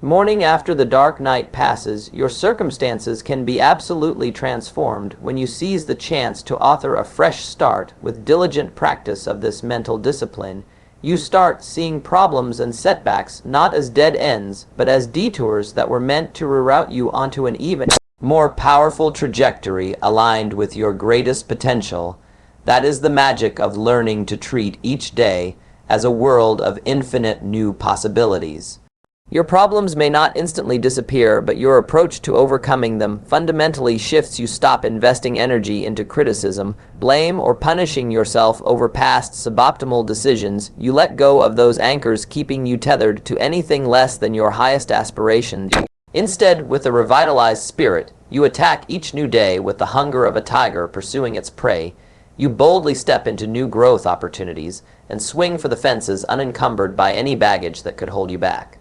Morning after the dark night passes, your circumstances can be absolutely transformed when you seize the chance to author a fresh start with diligent practice of this mental discipline. You start seeing problems and setbacks not as dead ends, but as detours that were meant to reroute you onto an even more powerful trajectory aligned with your greatest potential. That is the magic of learning to treat each day as a world of infinite new possibilities. Your problems may not instantly disappear, but your approach to overcoming them fundamentally shifts. You stop investing energy into criticism, blame, or punishing yourself over past suboptimal decisions. You let go of those anchors keeping you tethered to anything less than your highest aspirations. Instead, with a revitalized spirit, you attack each new day with the hunger of a tiger pursuing its prey. You boldly step into new growth opportunities and swing for the fences unencumbered by any baggage that could hold you back.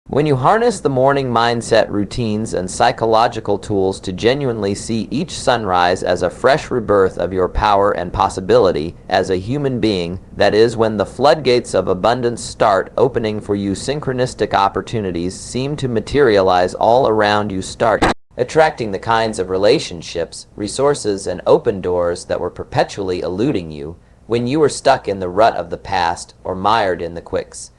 When you harness the morning mindset routines and psychological tools to genuinely see each sunrise as a fresh rebirth of your power and possibility as a human being, that is when the floodgates of abundance start opening for you. Synchronistic opportunities seem to materialize all around you, start attracting the kinds of relationships, resources, and open doors that were perpetually eluding you when you were stuck in the rut of the past or mired in the quicks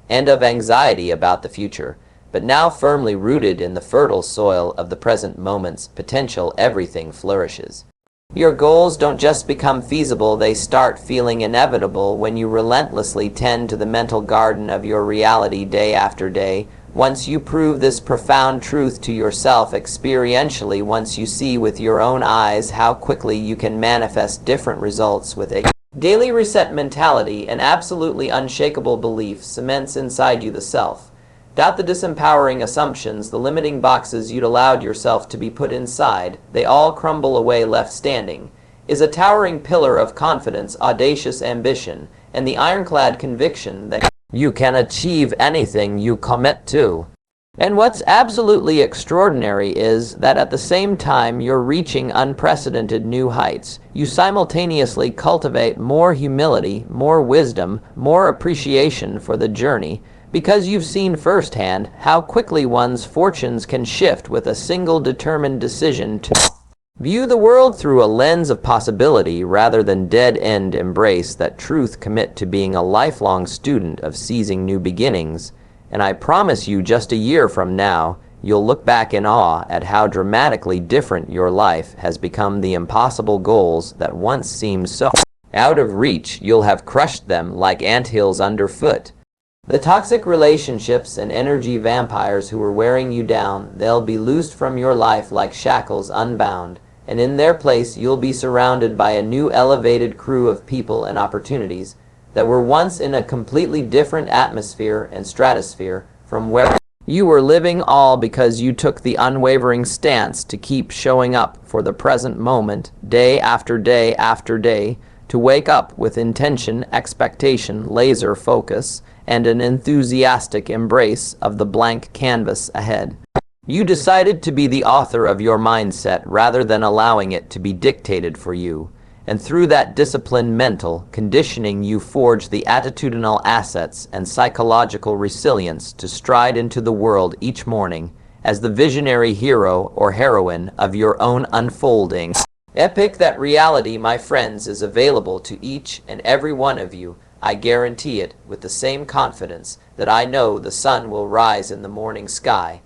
and of anxiety about the future. But now firmly rooted in the fertile soil of the present moment's potential, everything flourishes. Your goals don't just become feasible, they start feeling inevitable when you relentlessly tend to the mental garden of your reality day after day. Once you prove this profound truth to yourself experientially, once you see with your own eyes how quickly you can manifest different results with a daily reset mentality, an absolutely unshakable belief cements inside you the self. Doubt the disempowering assumptions, the limiting boxes you'd allowed yourself to be put inside, they all crumble away. Left standing is a towering pillar of confidence, audacious ambition, and the ironclad conviction that you can achieve anything you commit to. And what's absolutely extraordinary is that at the same time you're reaching unprecedented new heights, you simultaneously cultivate more humility, more wisdom, more appreciation for the journey, because you've seen firsthand how quickly one's fortunes can shift with a single determined decision to view the world through a lens of possibility rather than dead-end embrace that truth. Commit to being a lifelong student of seizing new beginnings. And I promise you, just a year from now, you'll look back in awe at how dramatically different your life has become. The impossible goals that once seemed so out of reach, you'll have crushed them like anthills underfoot. The toxic relationships and energy vampires who were wearing you down, they'll be loosed from your life like shackles unbound, and in their place you'll be surrounded by a new elevated crew of people and opportunities that were once in a completely different atmosphere and stratosphere from where you were living, all because you took the unwavering stance to keep showing up for the present moment, day after day after day, to wake up with intention, expectation, laser focus, and an enthusiastic embrace of the blank canvas ahead. You decided to be the author of your mindset rather than allowing it to be dictated for you. And through that disciplined mental conditioning, you forge the attitudinal assets and psychological resilience to stride into the world each morning as the visionary hero or heroine of your own unfolding epic. That reality, my friends, is available to each and every one of you. I guarantee it with the same confidence that I know the sun will rise in the morning sky,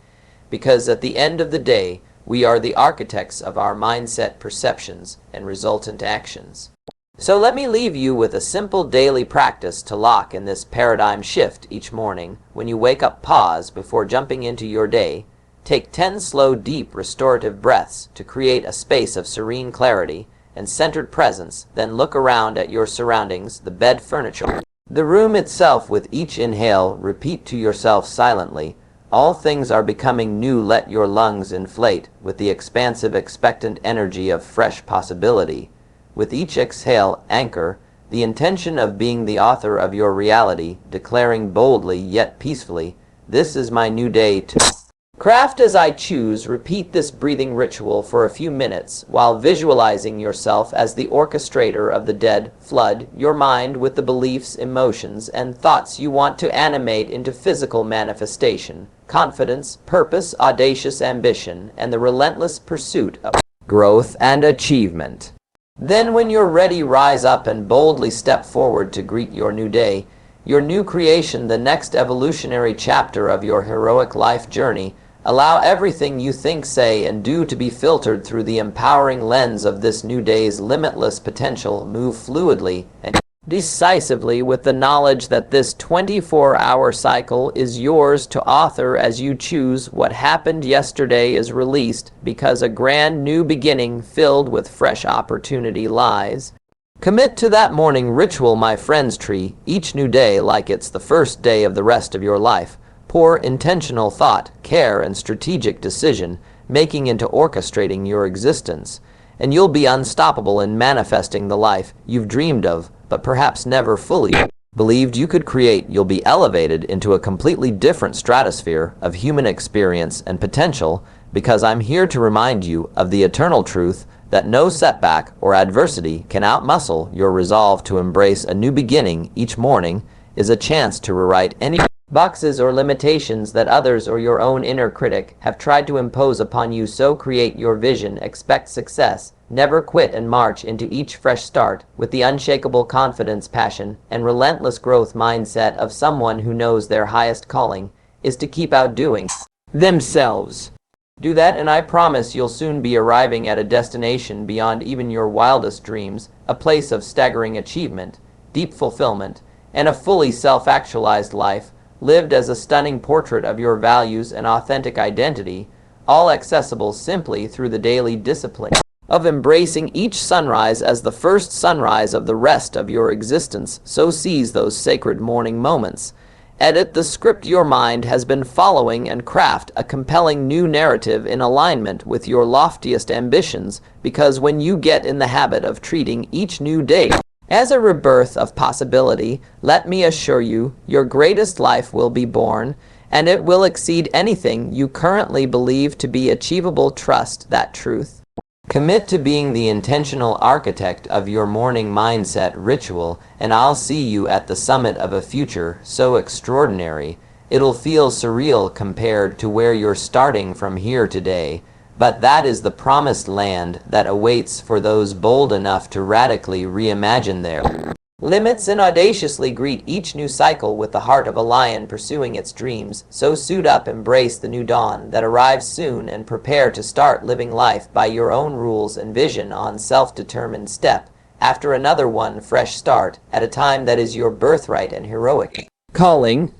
because at the end of the day, we are the architects of our mindset, perceptions, and resultant actions. So let me leave you with a simple daily practice to lock in this paradigm shift each morning. When you wake up, pause before jumping into your day. Take 10 slow, deep, restorative breaths to create a space of serene clarity and centered presence. Then look around at your surroundings, the bed, furniture, the room itself. With each inhale, repeat to yourself silently, all things are becoming new. Let your lungs inflate with the expansive, expectant energy of fresh possibility. With each exhale, anchor the intention of being the author of your reality, declaring boldly yet peacefully, this is my new day to craft as I choose. Repeat this breathing ritual for a few minutes while visualizing yourself as the orchestrator of the dead. Flood your mind with the beliefs, emotions, and thoughts you want to animate into physical manifestation. confidence, purpose, audacious ambition, and the relentless pursuit of growth and achievement. Then when you're ready, rise up and boldly step forward to greet your new day, your new creation, the next evolutionary chapter of your heroic life journey. Allow everything you think, say, and do to be filtered through the empowering lens of this new day's limitless potential. Move fluidly and decisively with the knowledge that this 24-hour cycle is yours to author as you choose. What happened yesterday is released because a grand new beginning filled with fresh opportunity lies. Commit to that morning ritual, my friends. Treat each new day like it's the first day of the rest of your life. Pour intentional thought, care, and strategic decision making into orchestrating your existence, and you'll be unstoppable in manifesting the life you've dreamed of, but perhaps never fully believed you could create. You'll be elevated into a completely different stratosphere of human experience and potential, because I'm here to remind you of the eternal truth that no setback or adversity can outmuscle your resolve to embrace a new beginning. Each morning is a chance to rewrite any boxes or limitations that others or your own inner critic have tried to impose upon you. So create your vision, expect success, never quit, and march into each fresh start with the unshakable confidence, passion, and relentless growth mindset of someone who knows their highest calling is to keep outdoing themselves. Do that, and I promise you'll soon be arriving at a destination beyond even your wildest dreams, a place of staggering achievement, deep fulfillment, and a fully self-actualized life lived as a stunning portrait of your values and authentic identity, all accessible simply through the daily discipline of embracing each sunrise as the first sunrise of the rest of your existence. So seize those sacred morning moments. Edit the script your mind has been following and craft a compelling new narrative in alignment with your loftiest ambitions, because when you get in the habit of treating each new day as a rebirth of possibility, let me assure you, your greatest life will be born, and it will exceed anything you currently believe to be achievable. Trust that truth. Commit to being the intentional architect of your morning mindset ritual, and I'll see you at the summit of a future so extraordinary, it'll feel surreal compared to where you're starting from here today. But that is the promised land that awaits for those bold enough to radically reimagine their limits and audaciously greet each new cycle with the heart of a lion pursuing its dreams. So suit up, embrace the new dawn that arrives soon, and prepare to start living life by your own rules and vision on self-determined step after another one, fresh start at a time that is your birthright and heroic calling.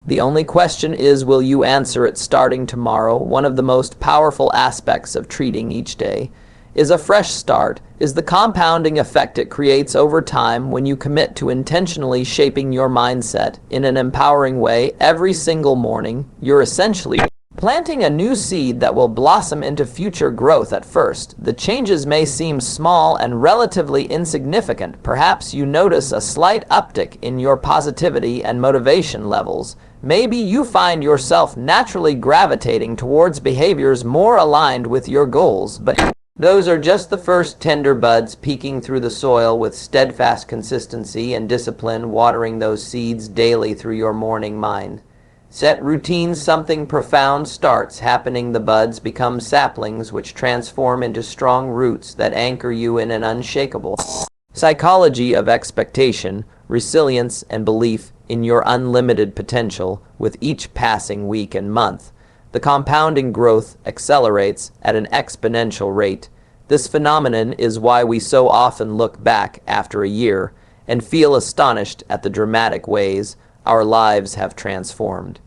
The only question is, will you answer it starting tomorrow? One of the most powerful aspects of treating each day is a fresh start, is the compounding effect it creates over time when you commit to intentionally shaping your mindset in an empowering way every single morning. You're essentially planting a new seed that will blossom into future growth. At first, the changes may seem small and relatively insignificant. Perhaps you notice a slight uptick in your positivity and motivation levels. Maybe you find yourself naturally gravitating towards behaviors more aligned with your goals, but those are just the first tender buds peeking through the soil. With steadfast consistency and discipline, watering those seeds daily through your morning mind. Set routines, something profound starts happening. The buds become saplings which transform into strong roots that anchor you in an unshakable psychology of expectation, resilience, and belief in your unlimited potential. With each passing week and month, the compounding growth accelerates at an exponential rate. This phenomenon is why we so often look back after a year and feel astonished at the dramatic ways our lives have transformed.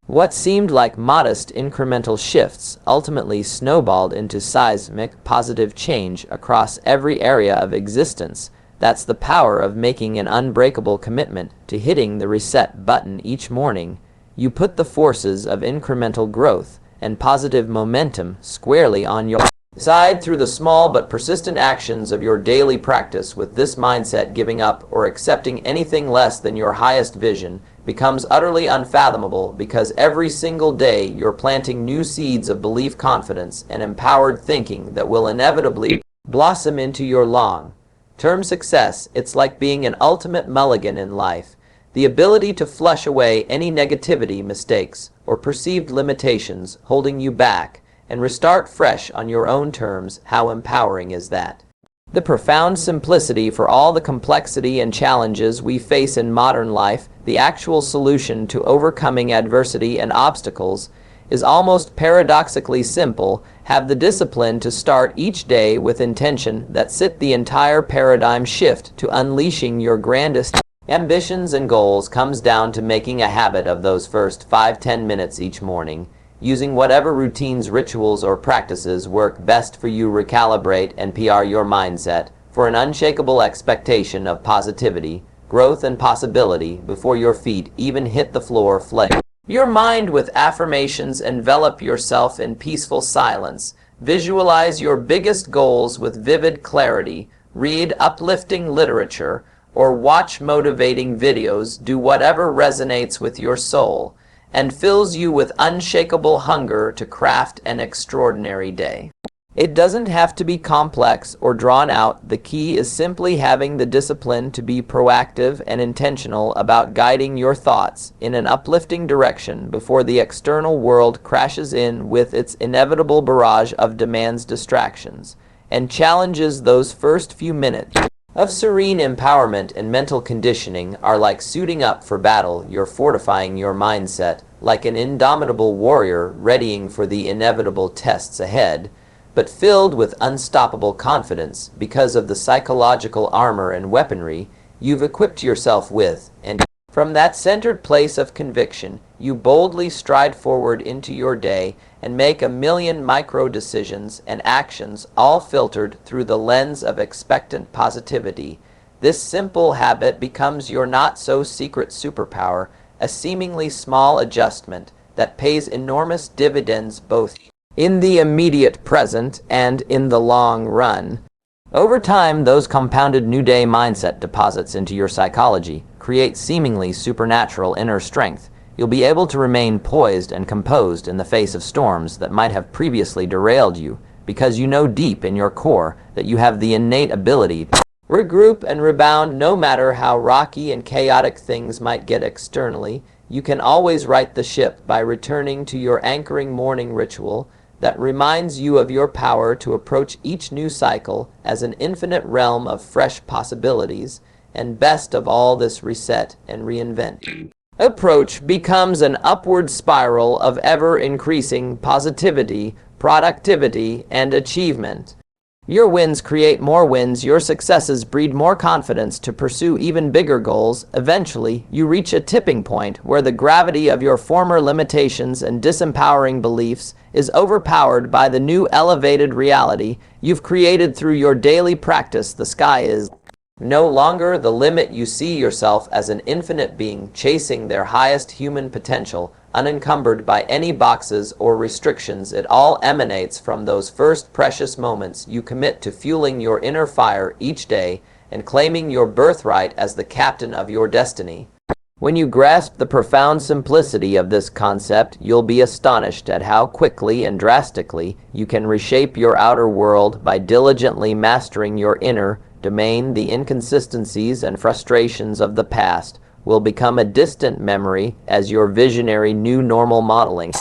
What seemed like modest incremental shifts ultimately snowballed into seismic positive change across every area of existence. That's the power of making an unbreakable commitment to hitting the reset button each morning. You put the forces of incremental growth and positive momentum squarely on your side through the small but persistent actions of your daily practice. With this mindset, giving up or accepting anything less than your highest vision becomes utterly unfathomable, because every single day you're planting new seeds of belief, confidence, and empowered thinking that will inevitably blossom into your long-term success. It's like being an ultimate mulligan in life. The ability to flush away any negativity, mistakes, or perceived limitations holding you back and restart fresh on your own terms. How empowering is that? The profound simplicity for all the complexity and challenges we face in modern life, the actual solution to overcoming adversity and obstacles, is almost paradoxically simple. Have the discipline to start each day with intention that set the entire paradigm shift to unleashing your grandest ambitions and goals comes down to making a habit of those first 5-10 minutes each morning. Using whatever routines, rituals, or practices work best for you, recalibrate and PR your mindset for an unshakable expectation of positivity, growth, and possibility before your feet even hit the floor. Flame your mind with affirmations, envelop yourself in peaceful silence, visualize your biggest goals with vivid clarity, read uplifting literature, or watch motivating videos. Do whatever resonates with your soul and fills you with unshakable hunger to craft an extraordinary day. It doesn't have to be complex or drawn out. The key is simply having the discipline to be proactive and intentional about guiding your thoughts in an uplifting direction before the external world crashes in with its inevitable barrage of demands, distractions, and challenges. Those first few minutes of serene empowerment and mental conditioning are like suiting up for battle. You're fortifying your mindset like an indomitable warrior readying for the inevitable tests ahead, but filled with unstoppable confidence because of the psychological armor and weaponry you've equipped yourself with. And from that centered place of conviction, you boldly stride forward into your day and make a million micro decisions and actions, all filtered through the lens of expectant positivity. This simple habit becomes your not-so-secret superpower, a seemingly small adjustment that pays enormous dividends both in the immediate present and in the long run. Over time, those compounded new day mindset deposits into your psychology create seemingly supernatural inner strength. You'll be able to remain poised and composed in the face of storms that might have previously derailed you, because you know deep in your core that you have the innate ability to regroup and rebound. No matter how rocky and chaotic things might get externally, you can always right the ship by returning to your anchoring morning ritual that reminds you of your power to approach each new cycle as an infinite realm of fresh possibilities. And best of all, this reset and reinvent approach becomes an upward spiral of ever-increasing positivity, productivity, and achievement. Your wins create more wins. Your successes breed more confidence to pursue even bigger goals. Eventually, you reach a tipping point where the gravity of your former limitations and disempowering beliefs is overpowered by the new elevated reality you've created through your daily practice. The sky is no longer the limit. You see yourself as an infinite being chasing their highest human potential, unencumbered by any boxes or restrictions. It all emanates from those first precious moments you commit to fueling your inner fire each day and claiming your birthright as the captain of your destiny. When you grasp the profound simplicity of this concept, you'll be astonished at how quickly and drastically you can reshape your outer world by diligently mastering your inner domain. The inconsistencies and frustrations of the past will become a distant memory as your visionary new normal modeling.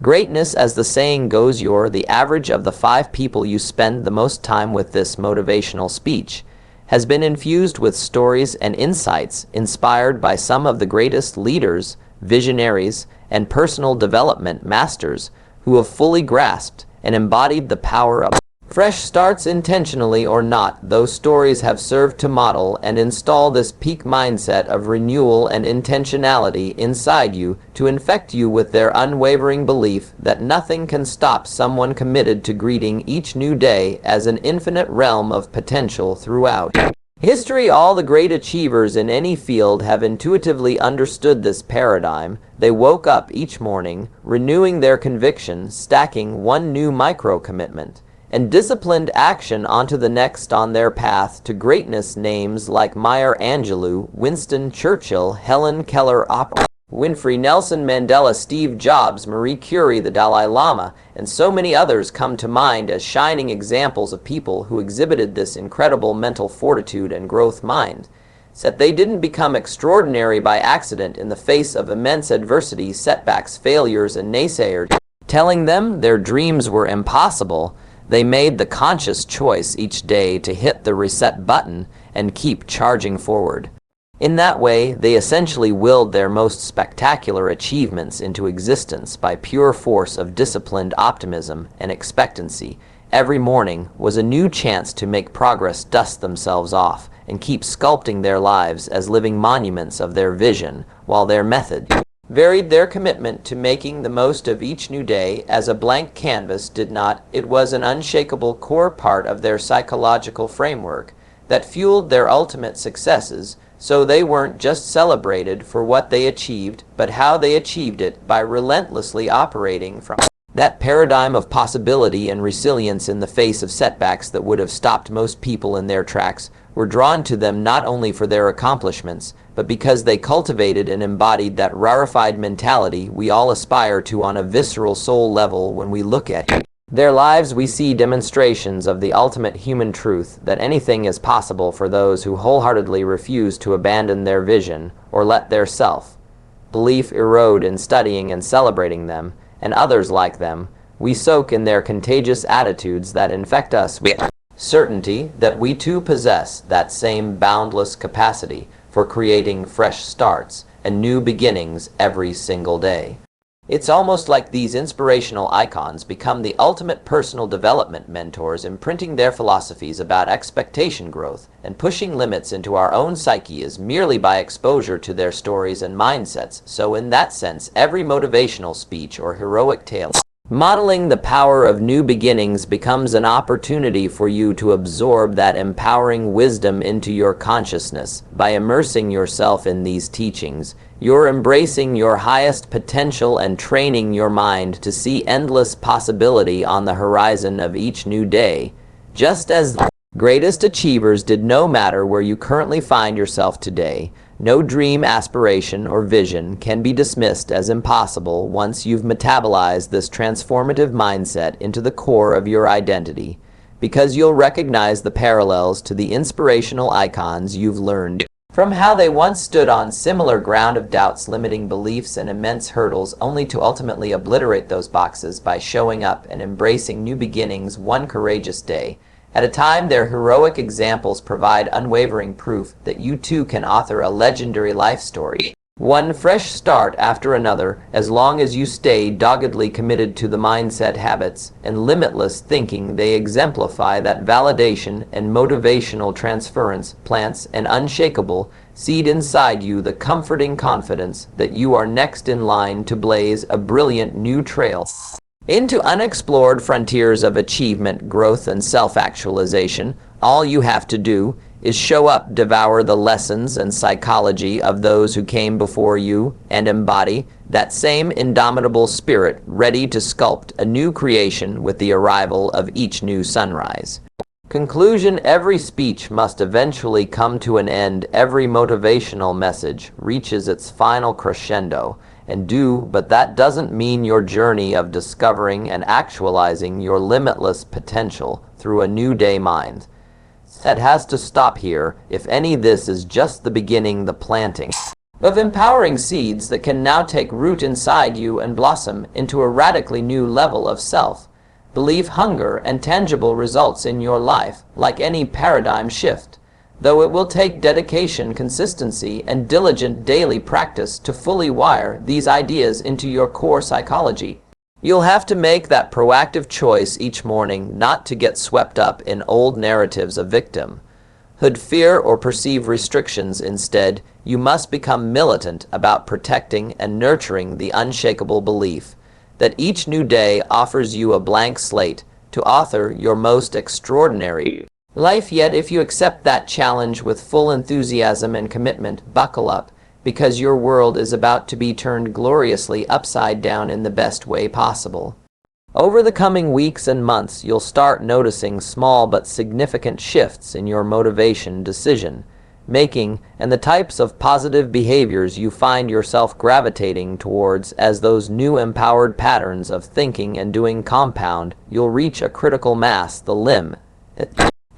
Greatness, as the saying goes, you're the average of the 5 people you spend the most time with. This motivational speech has been infused with stories and insights inspired by some of the greatest leaders, visionaries, and personal development masters who have fully grasped and embodied the power of fresh starts. Intentionally or not, those stories have served to model and install this peak mindset of renewal and intentionality inside you, to infect you with their unwavering belief that nothing can stop someone committed to greeting each new day as an infinite realm of potential throughout history. All the great achievers in any field have intuitively understood this paradigm. They woke up each morning, renewing their conviction, stacking one new micro-commitment and disciplined action onto the next on their path to greatness. Names like Maya Angelou, Winston Churchill, Helen Keller, Oprah Winfrey, Nelson Mandela, Steve Jobs, Marie Curie, the Dalai Lama, and so many others come to mind as shining examples of people who exhibited this incredible mental fortitude and growth mind. That they didn't become extraordinary by accident in the face of immense adversity, setbacks, failures, and naysayers telling them their dreams were impossible. They made the conscious choice each day to hit the reset button and keep charging forward. In that way, they essentially willed their most spectacular achievements into existence by pure force of disciplined optimism and expectancy. Every morning was a new chance to make progress, dust themselves off, and keep sculpting their lives as living monuments of their vision, while their method varied. Their commitment to making the most of each new day as a blank canvas did not. It was an unshakable core part of their psychological framework that fueled their ultimate successes, so they weren't just celebrated for what they achieved, but how they achieved it by relentlessly operating from that paradigm of possibility and resilience in the face of setbacks that would have stopped most people in their tracks. Were drawn to them not only for their accomplishments, but because they cultivated and embodied that rarefied mentality we all aspire to on a visceral soul level. When we look at their lives, we see demonstrations of the ultimate human truth that anything is possible for those who wholeheartedly refuse to abandon their vision or let their self-belief erode in studying and celebrating them, and others like them. We soak in their contagious attitudes that infect us with certainty that we too possess that same boundless capacity for creating fresh starts and new beginnings every single day. It's almost like these inspirational icons become the ultimate personal development mentors, imprinting their philosophies about expectation growth and pushing limits into our own psyches merely by exposure to their stories and mindsets. So in that sense, every motivational speech or heroic tale modeling the power of new beginnings becomes an opportunity for you to absorb that empowering wisdom into your consciousness. By immersing yourself in these teachings, you're embracing your highest potential and training your mind to see endless possibility on the horizon of each new day. Just as the greatest achievers did, no matter where you currently find yourself today, no dream, aspiration, or vision can be dismissed as impossible once you've metabolized this transformative mindset into the core of your identity, because you'll recognize the parallels to the inspirational icons you've learned from, how they once stood on similar ground of doubts, limiting beliefs, and immense hurdles, only to ultimately obliterate those boxes by showing up and embracing new beginnings one courageous day at a time. Their heroic examples provide unwavering proof that you too can author a legendary life story, one fresh start after another, as long as you stay doggedly committed to the mindset, habits, and limitless thinking. They exemplify that validation and motivational transference plants an unshakable seed inside you, the comforting confidence that you are next in line to blaze a brilliant new trail into unexplored frontiers of achievement, growth, and self-actualization. All you have to do is show up, devour the lessons and psychology of those who came before you, and embody that same indomitable spirit, ready to sculpt a new creation with the arrival of each new sunrise. Conclusion: every speech must eventually come to an end. Every motivational message reaches its final crescendo, but that doesn't mean your journey of discovering and actualizing your limitless potential through a new day mind. That has to stop here. If any, this is just the beginning, the planting of empowering seeds that can now take root inside you and blossom into a radically new level of self-belief, hunger, and tangible results in your life. Like any paradigm shift, though it will take dedication, consistency, and diligent daily practice to fully wire these ideas into your core psychology, you'll have to make that proactive choice each morning not to get swept up in old narratives of victimhood, fear, or perceived restrictions. Instead, you must become militant about protecting and nurturing the unshakable belief that each new day offers you a blank slate to author your most extraordinary life yet. If you accept that challenge with full enthusiasm and commitment, buckle up, because your world is about to be turned gloriously upside down in the best way possible. Over the coming weeks and months, you'll start noticing small but significant shifts in your motivation, decision making, and the types of positive behaviors you find yourself gravitating towards. As those new empowered patterns of thinking and doing compound, you'll reach a critical mass, the limb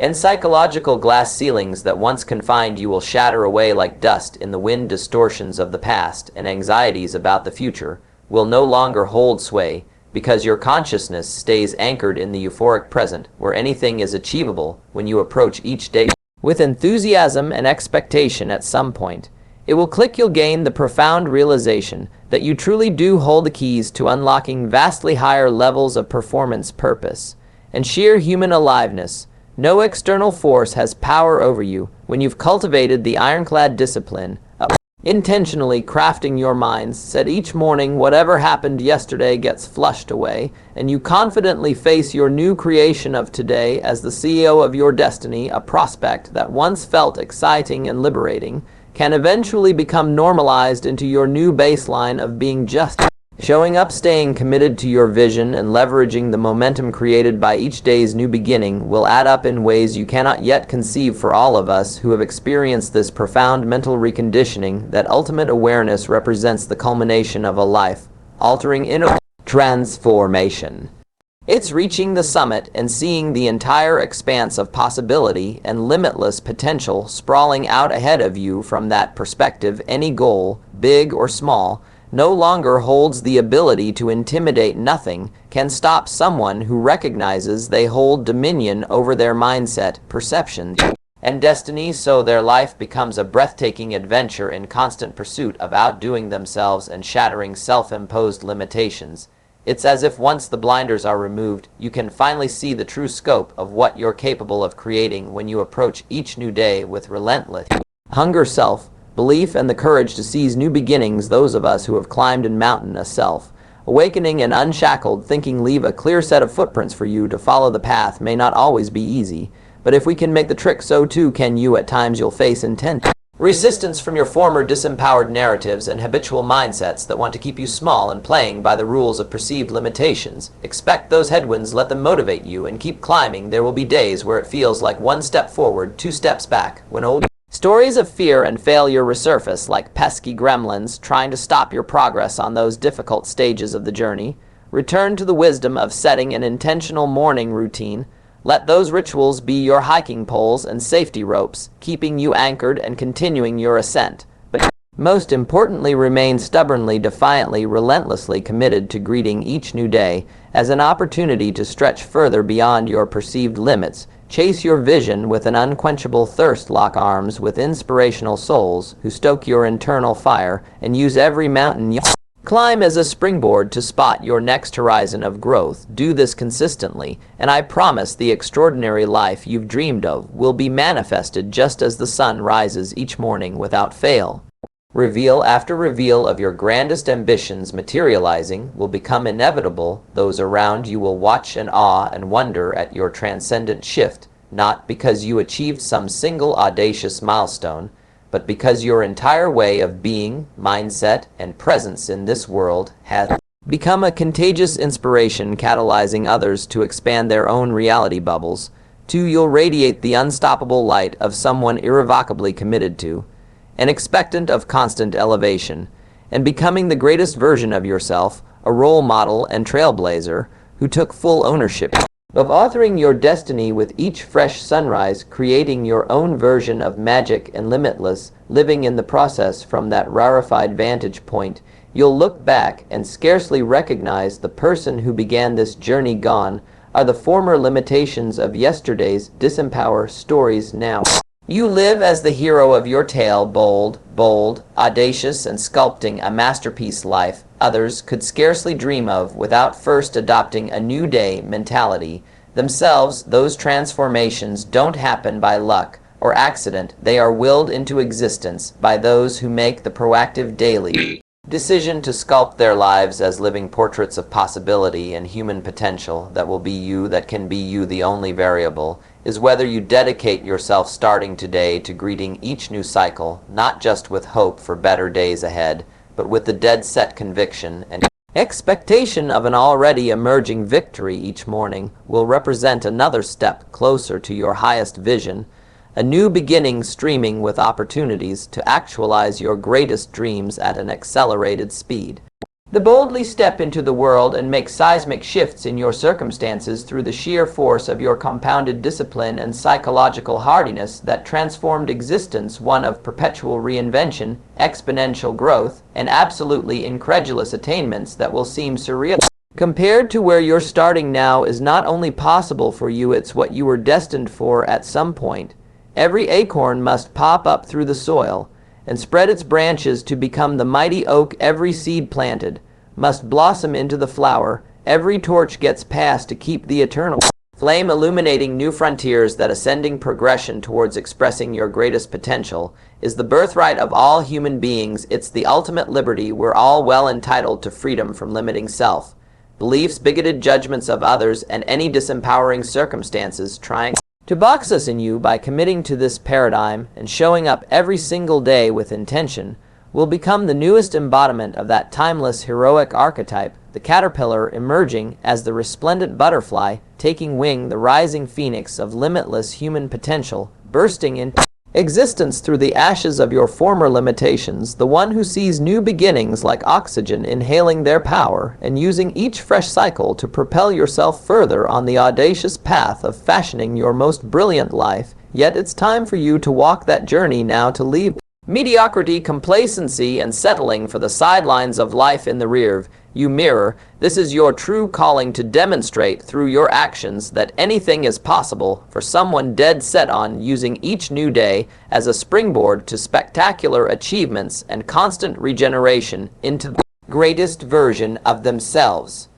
And psychological glass ceilings that once confined you will shatter away like dust in the wind. Distortions of the past and anxieties about the future will no longer hold sway, because your consciousness stays anchored in the euphoric present, where anything is achievable when you approach each day with enthusiasm and expectation. At some point, it will click. You'll gain the profound realization that you truly do hold the keys to unlocking vastly higher levels of performance, purpose, and sheer human aliveness. No external force has power over you when you've cultivated the ironclad discipline of intentionally crafting your mindset. Each morning, whatever happened yesterday gets flushed away, and you confidently face your new creation of today as the CEO of your destiny. A prospect that once felt exciting and liberating can eventually become normalized into your new baseline of being just showing up. Staying committed to your vision and leveraging the momentum created by each day's new beginning will add up in ways you cannot yet conceive. For all of us who have experienced this profound mental reconditioning, that ultimate awareness represents the culmination of a life-altering inner transformation. It's reaching the summit and seeing the entire expanse of possibility and limitless potential sprawling out ahead of you. From that perspective, any goal, big or small, no longer holds the ability to intimidate. Nothing can stop someone who recognizes they hold dominion over their mindset, perceptions, and destiny. So their life becomes a breathtaking adventure in constant pursuit of outdoing themselves and shattering self-imposed limitations. It's as if once the blinders are removed, you can finally see the true scope of what you're capable of creating when you approach each new day with relentless hunger, self-belief, and the courage to seize new beginnings. Those of us who have climbed and mountain a self-awakening and unshackled thinking leave a clear set of footprints for you to follow. The path may not always be easy, but if we can make the trick, so too can you. At times you'll face intense resistance from your former disempowered narratives and habitual mindsets that want to keep you small and playing by the rules of perceived limitations. Expect those headwinds, let them motivate you, and keep climbing. There will be days where it feels like one step forward, two steps back, when old stories of fear and failure resurface like pesky gremlins trying to stop your progress on those difficult stages of the journey. Return to the wisdom of setting an intentional morning routine. Let those rituals be your hiking poles and safety ropes, keeping you anchored and continuing your ascent. But most importantly, remain stubbornly, defiantly, relentlessly committed to greeting each new day as an opportunity to stretch further beyond your perceived limits. Chase your vision with an unquenchable thirst. Lock arms with inspirational souls who stoke your internal fire, and use every mountain you climb as a springboard to spot your next horizon of growth. Do this consistently, and I promise the extraordinary life you've dreamed of will be manifested just as the sun rises each morning without fail. Reveal after reveal of your grandest ambitions materializing will become inevitable. Those around you will watch in awe and wonder at your transcendent shift, not because you achieved some single audacious milestone, but because your entire way of being, mindset, and presence in this world has become a contagious inspiration, catalyzing others to expand their own reality bubbles. 2. You'll radiate the unstoppable light of someone irrevocably committed to and expectant of constant elevation, and becoming the greatest version of yourself, a role model and trailblazer who took full ownership of authoring your destiny with each fresh sunrise, creating your own version of magic and limitless, living in the process. From that rarefied vantage point, you'll look back and scarcely recognize the person who began this journey. Gone are the former limitations of yesterday's disempower stories. Now you live as the hero of your tale, bold, audacious, and sculpting a masterpiece life others could scarcely dream of without first adopting a new day mentality. Themselves, those transformations don't happen by luck or accident. They are willed into existence by those who make the proactive daily decision to sculpt their lives as living portraits of possibility and human potential that will be you, that can be you. The only variable is whether you dedicate yourself starting today to greeting each new cycle, not just with hope for better days ahead, but with the dead-set conviction and expectation of an already emerging victory. Each morning will represent another step closer to your highest vision, a new beginning streaming with opportunities to actualize your greatest dreams at an accelerated speed. The boldly step into the world and make seismic shifts in your circumstances through the sheer force of your compounded discipline and psychological hardiness that transformed existence one of perpetual reinvention, exponential growth, and absolutely incredulous attainments that will seem surreal. Compared to where you're starting now is not only possible for you, it's what you were destined for at some point. Every acorn must pop up through the soil and spread its branches to become the mighty oak. Every seed planted must blossom into the flower. Every torch gets passed to keep the eternal flame illuminating new frontiers. That ascending progression towards expressing your greatest potential is the birthright of all human beings. It's the ultimate liberty. We're all well entitled to freedom from limiting self beliefs, bigoted judgments of others, and any disempowering circumstances trying to box us in. You, by committing to this paradigm and showing up every single day with intention, will become the newest embodiment of that timeless heroic archetype, the caterpillar emerging as the resplendent butterfly, taking wing, the rising phoenix of limitless human potential, bursting into existence through the ashes of your former limitations, the one who sees new beginnings like oxygen inhaling their power and using each fresh cycle to propel yourself further on the audacious path of fashioning your most brilliant life. Yet it's time for you to walk that journey now, to leave mediocrity, complacency, and settling for the sidelines of life in the rear. You mirror. This is your true calling, to demonstrate through your actions that anything is possible for someone dead set on using each new day as a springboard to spectacular achievements and constant regeneration into the greatest version of themselves.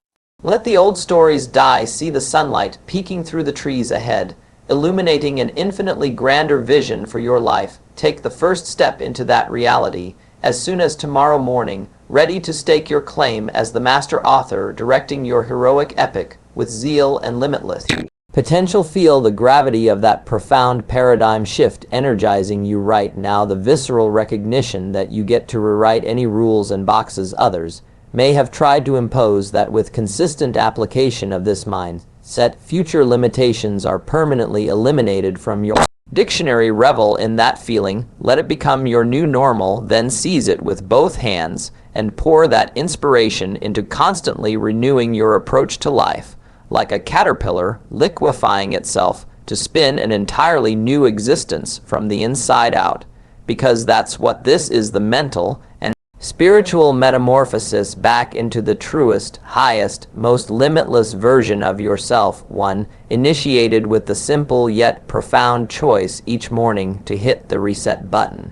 Let the old stories die. See the sunlight peeking through the trees ahead, illuminating an infinitely grander vision for your life. Take the first step into that reality as soon as tomorrow morning, ready to stake your claim as the master author directing your heroic epic with zeal and limitless potential. Feel the gravity of that profound paradigm shift energizing you right now, the visceral recognition that you get to rewrite any rules and boxes others may have tried to impose, that with consistent application of this mindset, future limitations are permanently eliminated from your dictionary. Revel in that feeling, let it become your new normal, then seize it with both hands and pour that inspiration into constantly renewing your approach to life, like a caterpillar liquefying itself to spin an entirely new existence from the inside out, because that's what this is, the mental and spiritual metamorphosis back into the truest, highest, most limitless version of yourself, one initiated with the simple yet profound choice each morning to hit the reset button.